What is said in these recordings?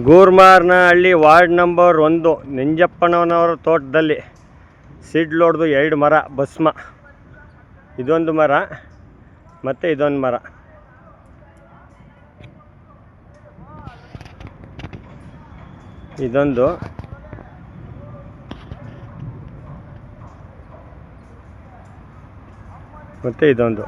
ಗೂರ್ಮಾರ್ನಹಳ್ಳಿ ward number 1 ನಂಜಪ್ಪನವರ ತೋಟದಲ್ಲಿ seed ಲೋಡ್ದು 2 ಮರ ಭಸ್ಮ. ಇದೊಂದು ಮರ ಮತ್ತು ಇದೊಂದು ಮರ. ಇದೊಂದು ಮತ್ತು ಇದೊಂದು.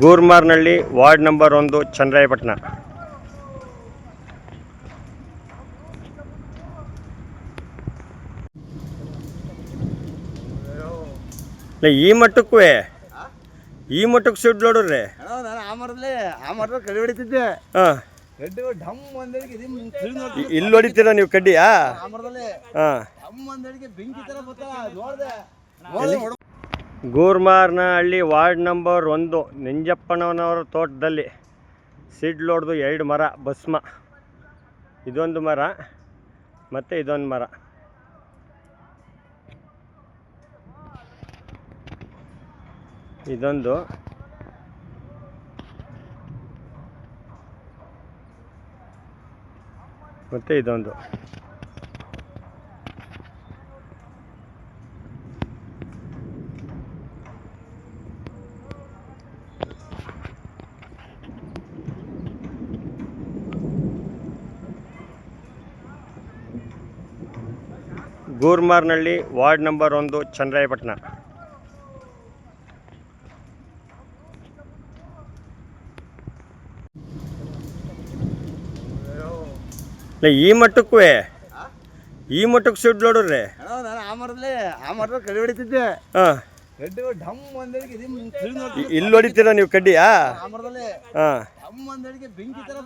ಗೂರ್ಮಾರ್ನಹಳ್ಳಿ ವಾರ್ಡ್ ನಂಬರ್ 1 ಚನ್ನರಾಯಪಟ್ಟಣ. ಈ ಮಟ್ಟಕ್ಕೂ ಸೀಡ್ ಲೋಡ್ರಿ ಕಡಿ ಹೊಡಿತಿದ್ದೆ. ಇಲ್ಲಿ ಹೊಡಿತೀರಾ ನೀವು ಕಡ್ಡಿಯಾ? ಗೂರ್ಮಾರ್ನಹಳ್ಳಿ ವಾರ್ಡ್ ನಂಬರ್ 1 ನಂಜಪ್ಪನವರ ತೋಟದಲ್ಲಿ ಸೀಡ್ ಲೋಡ್ದು 2 ಮರ ಭಸ್ಮ. ಇದೊಂದು ಮರ ಮತ್ತು ಇದೊಂದು ಮರ. ಇದೊಂದು ಮತ್ತು ಇದೊಂದು. ಗೂರ್ಮಾರ್ನಹಳ್ಳಿ ವಾರ್ಡ್ ನಂಬರ್ 1 ಚನ್ನರಾಯಪಟ್ಟಣ. ಈ ಮಟ್ಟಕ್ಕೂ ಸೀಡ್ ಲೋಡ್ರಿ ಕಡಿ ಹೊಡಿತಿದ್ದೆ. ಇಲ್ಲಿ ಹೊಡಿತೀರಾ ನೀವು ಕಡ್ಡಿಯಾ? ಬೆಂಕಿ ತರ